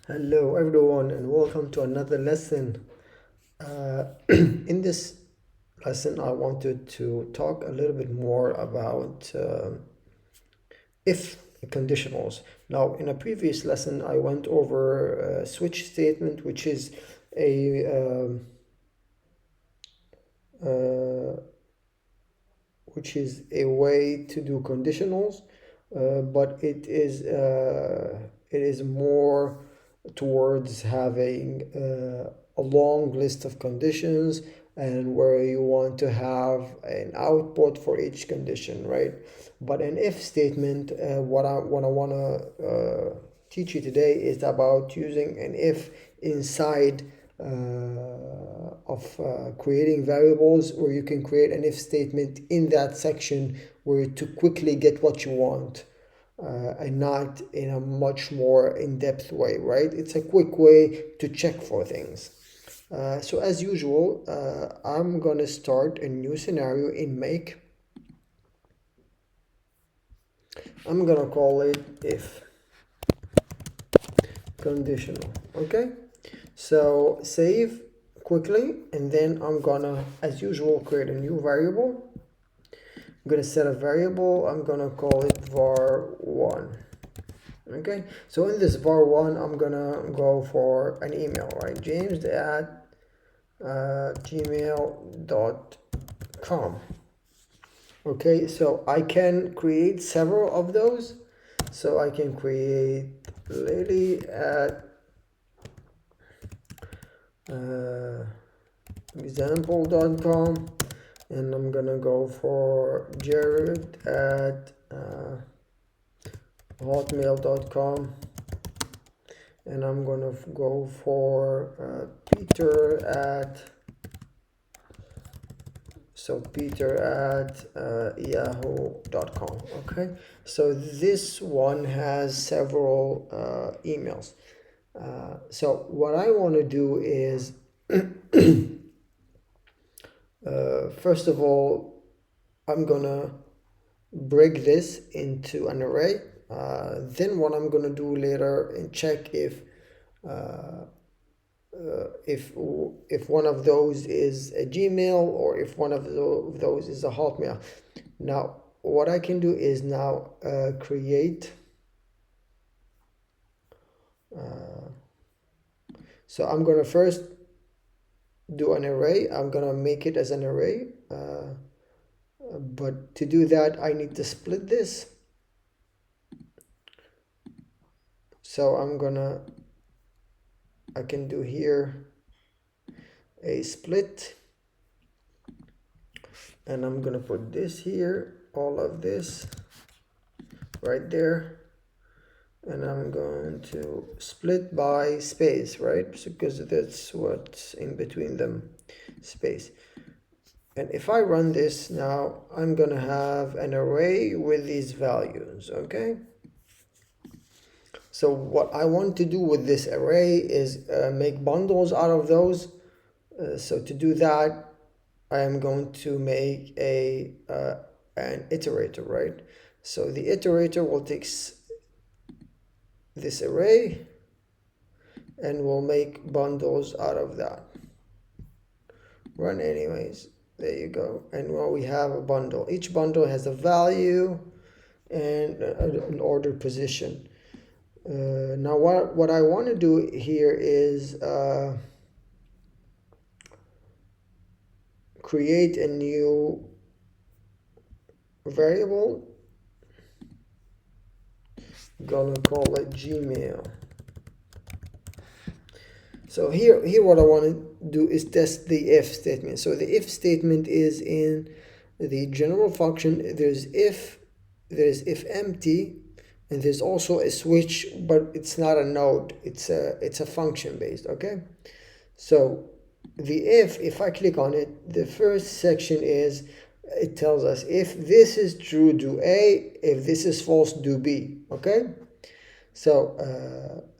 Hello everyone and welcome to another lesson. In this lesson I wanted to talk a little bit more about if conditionals. Now in a previous lesson I went over a switch statement, which is a way to do conditionals, but it is more towards having a long list of conditions, and where you want to have an output for each condition, right? But an if statement, what I want to teach you today is about using an if inside of creating variables, where you can create an if statement in that section where to quickly get what you want, and not in a much more in-depth way, right? It's a quick way to check for things. So as usual, I'm gonna start a new scenario in Make. I'm gonna call it if conditional. Okay, so save quickly, and then I'm gonna, as usual, create a new variable. I'm gonna set a variable. I'm gonna call it var1. Okay, so in this var1 I'm gonna go for an email, right? James at gmail.com. Okay, so I can create several of those. So I can create Lily at example.com, and I'm gonna go for Jared at hotmail.com, and I'm gonna go for Peter at yahoo.com. Okay, so this one has several emails. So what I want to do is first of all, I'm gonna break this into an array. Then what I'm gonna do later and check if one of those is a Gmail, or if one of those is a Hotmail. Now what I can do is now create. So I'm gonna first do an array. I'm gonna make it as an array, but to do that I need to split this. So I can do here a split, and I'm gonna put this here, all of this right there, and I'm going to split by space, right? Because that's what's in between them, space. And if I run this now, I'm gonna have an array with these values. Okay, so what I want to do with this array is make bundles out of those. So to do that, I am going to make an iterator, right? So the iterator will take this array and we'll make bundles out of that. Run anyways. There you go. And well, we have a bundle. Each bundle has a value and an order position. Now what I want to do here is create a new variable. Gonna call it Gmail. So here what I want to do is test the if statement. So the if statement is in the general function. There's IFEMPTY, and there's also a switch, but it's not a node. It's a function based. Okay, so the if I click on it, the first section is, it tells us if this is true, do A. If this is false, do B. Okay, so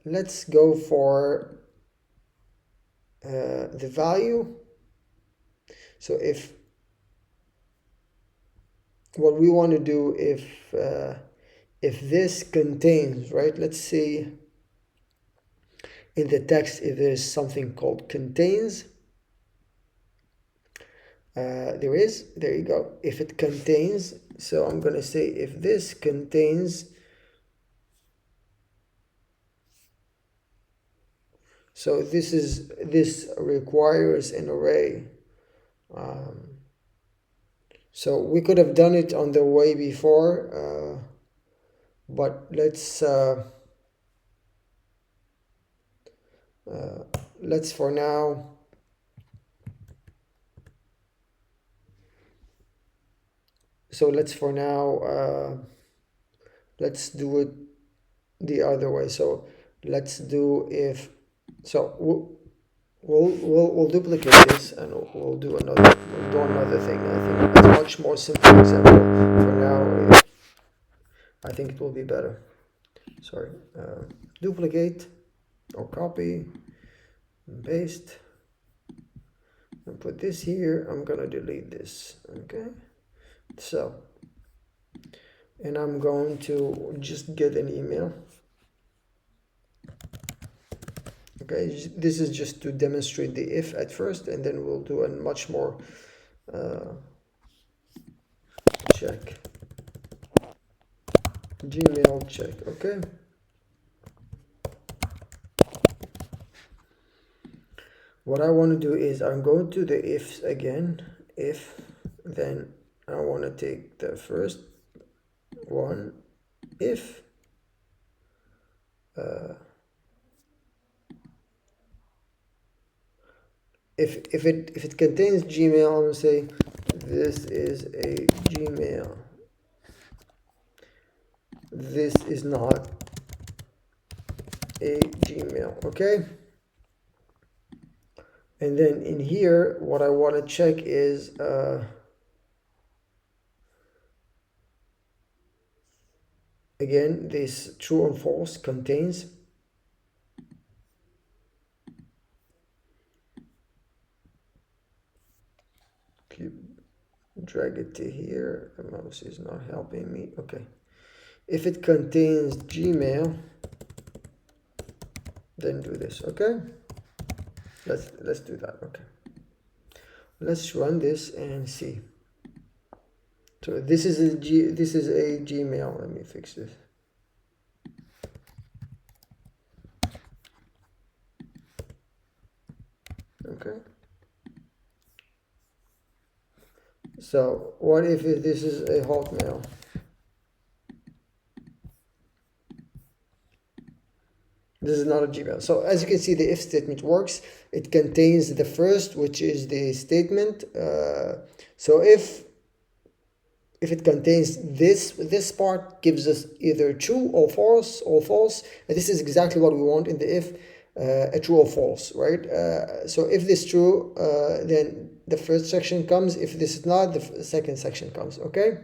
let's go for the value. So if what we want to do, if this contains, right, let's see, in the text, if there's something called contains, there you go. If it contains, so I'm going to say if this contains, so this requires an array. So we could have done it on the way before, but let's for now let's do it the other way. So let's do if, so we'll duplicate this and we'll do another thing. I think it's much more simple example for now. I think it will be better. Sorry, duplicate or copy and paste and put this here. I'm gonna delete this. Okay, so, and I'm going to just get an email. Okay, this is just to demonstrate the if at first, and then we'll do a much more check. Gmail check. Okay. What I want to do is I'm going to the ifs again. If, then I want to take the first one. If if it contains Gmail, I'm going to say this is a Gmail. This is not a Gmail. Okay. And then in here, what I want to check is again, this true and false contains. Drag it to here. The mouse is not helping me. Okay. If it contains Gmail, then do this. Okay. Let's do that. Okay. Let's run this and see. So this is a Gmail. Let me fix this. Okay. So what if this is a Hotmail? This is not a Gmail. So as you can see, the if statement works. It contains the first, which is the statement. So if it contains this part, gives us either true or false, and this is exactly what we want in the if, a true or false, right? So if this is true, then the first section comes. If this is not, the second section comes. Okay.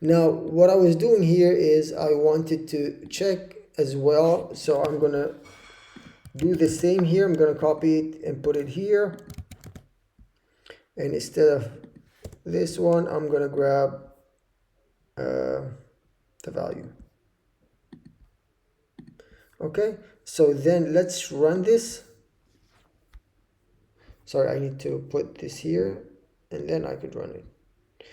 Now what I was doing here is I wanted to check as well, so I'm gonna do the same here. I'm gonna copy it and put it here, and instead of this one, I'm gonna grab the value. Okay, so then let's run this. Sorry, I need to put this here, and then I could run it.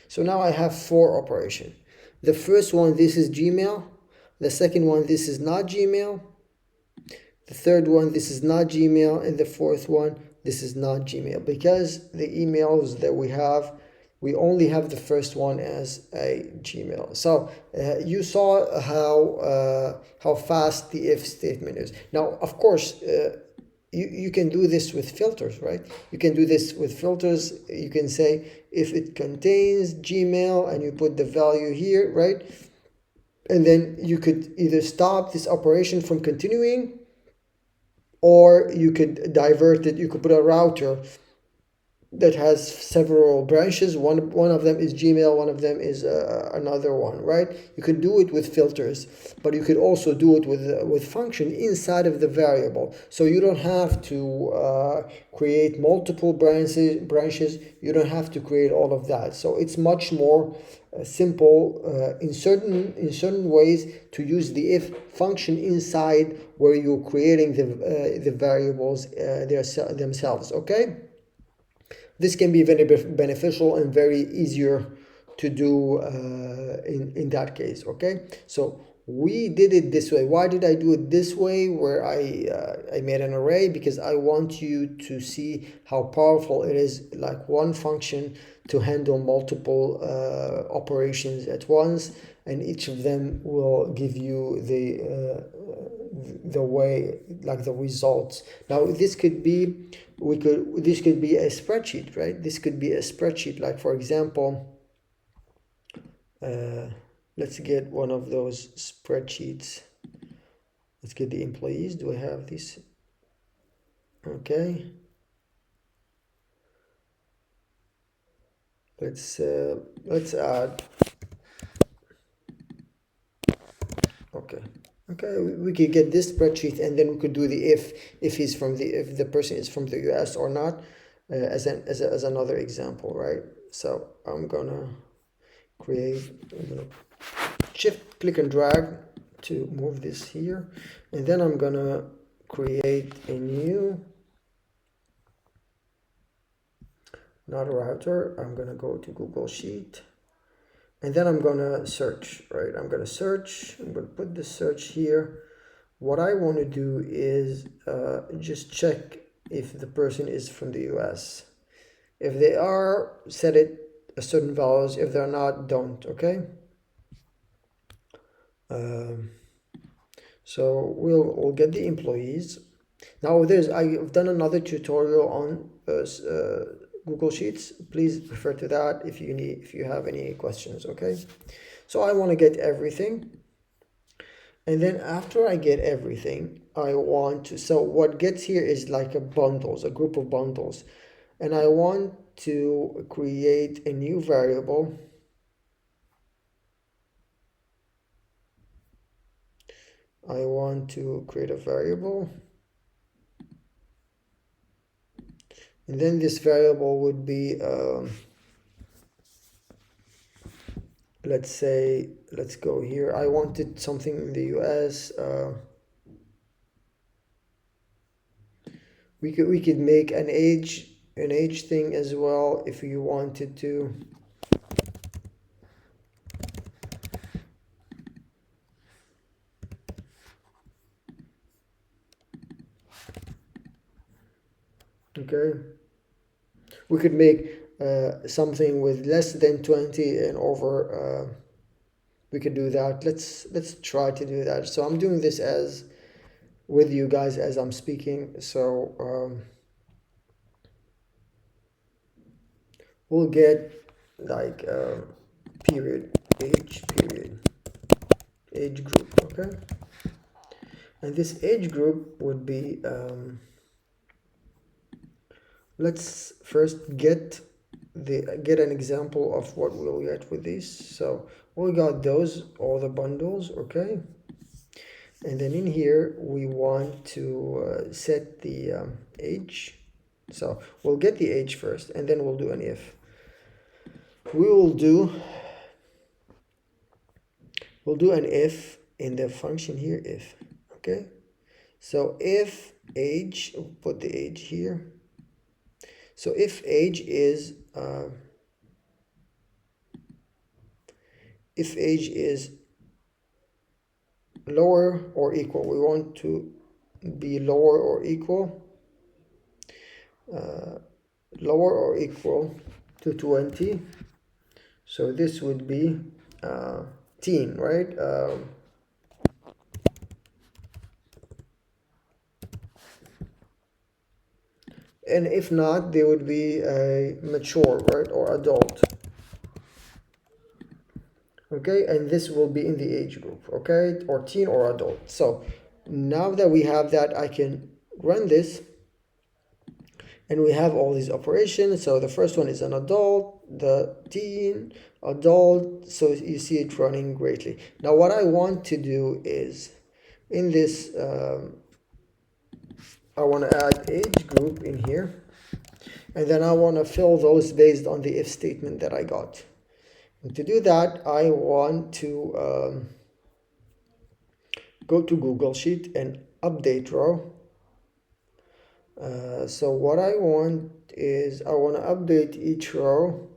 So now I have 4 operations. The first one, this is Gmail. The second one, this is not Gmail. The third one, this is not Gmail. And the fourth one, this is not Gmail. Because the emails that we have, we only have the first one as a Gmail. So you saw how fast the if statement is. Now, of course, you can do this with filters, right? You can do this with filters. You can say if it contains Gmail and you put the value here, right? And then you could either stop this operation from continuing, or you could divert it. You could put a router that has several branches. One of them is Gmail, one of them is another one, right? You could do it with filters, but you could also do it with function inside of the variable. So you don't have to create multiple branches. You don't have to create all of that. So it's much more simple in certain ways to use the if function inside where you're creating the variables themselves. Okay. This can be very beneficial and very easier to do in that case. Okay, so we did it this way. Why did I do it this way, where I made an array? Because I want you to see how powerful it is, like one function to handle multiple operations at once, and each of them will give you the way, like the results. Now this could be, this could be a spreadsheet, right? This could be a spreadsheet, like for example, let's get one of those spreadsheets. Let's get the employees. Do I have this? Okay, let's add. Okay. Okay, we could get this spreadsheet, and then we could do the if he's from the, if the person is from the US or not, as another example, right? So I'm gonna shift click and drag to move this here, and then I'm gonna create a new, not a router. I'm gonna go to Google Sheet, and then I'm gonna search, right? I'm gonna search. I'm gonna put the search here. What I want to do is just check if the person is from the US. If they are, set it a certain values. If they're not, don't. Okay. So we'll get the employees. Now I've done another tutorial on Google Sheets. Please refer to that if you have any questions. Okay. So I want to get everything. And then after I get everything, I want to, so what gets here is like a group of bundles. And I want to create a new variable. I want to create a variable. And then this variable would be, let's say, let's go here. I wanted something in the US. We could make an age thing as well if you wanted to. Okay, we could make something with less than 20 and over. We could do that. Let's try to do that. So I'm doing this as with you guys as I'm speaking. So we'll get like period age group. Okay, and this age group would be let's first get an example of what we'll get with this. So we got those, all the bundles. Okay, and then in here we want to set the age. So we'll get the age first, and then we'll do an if. We'll do an if in the function here, if. Okay, so if age, put the age here. So if age is lower or equal, we want to be lower or equal to 20. So this would be teen, right? And if not, they would be a mature, right, or adult. Okay, and this will be in the age group, okay, or teen or adult. So now that we have that, I can run this, and we have all these operations. So the first one is an adult, the teen, adult, so you see it running greatly. Now what I want to do is, in this, I want to add age group in here, and then I want to fill those based on the if statement that I got. And to do that, I want to go to Google Sheet and update row. So what I want is, I want to update each row.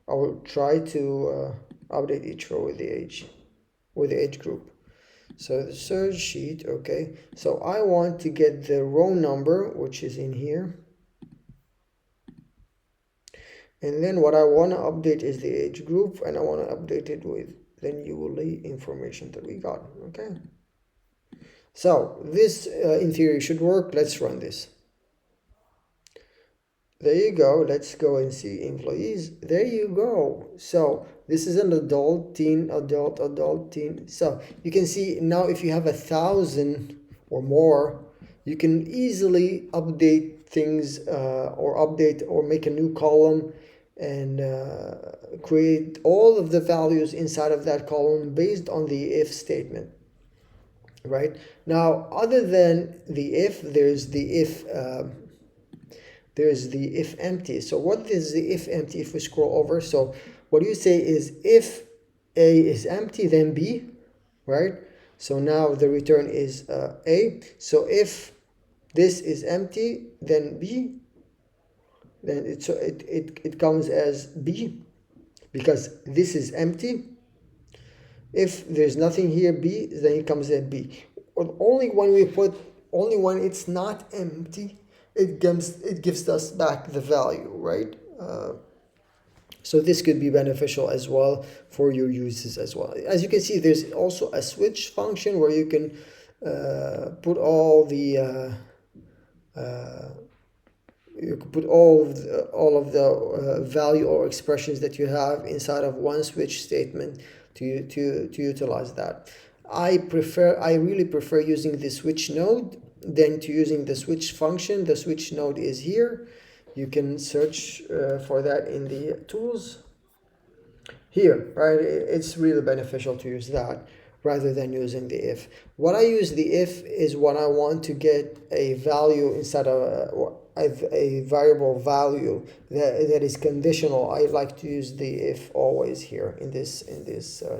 I will try to update each row with the age group. So the search sheet, okay. So I want to get the row number, which is in here. And then what I want to update is the age group, and I want to update it with the newly information that we got, okay. So this in theory should work. Let's run this. There you go. Let's go and see employees. There you go. So this is an adult, teen, adult, adult, teen. So you can see now if you have 1,000 or more, you can easily update things or update or make a new column and create all of the values inside of that column based on the if statement. Right? Now, other than the if, there's the IFEMPTY. So what is the IFEMPTY if we scroll over? So what you say is if A is empty, then B, right? So now the return is A. So if this is empty, then B, then it comes as B because this is empty. If there's nothing here, B, then it comes at B. Only when it's not empty, it gives us back the value, right? So this could be beneficial as well for your uses as well. As you can see, there's also a switch function where you can put all the value or expressions that you have inside of one switch statement to utilize that. I really prefer using the switch node than to using the switch function. The switch node is here. You can search for that in the tools here, right? It's really beneficial to use that rather than using the if. What I use the if is when I want to get a value inside of a variable value that is conditional. I like to use the if always here in this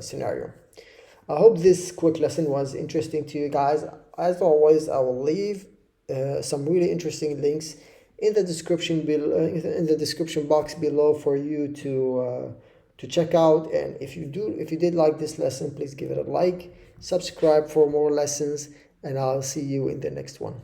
scenario. I hope this quick lesson was interesting to you guys. As always, I will leave some really interesting links in the description box below for you to check out. And if you did like this lesson, please give it a like, subscribe for more lessons, and I'll see you in the next one.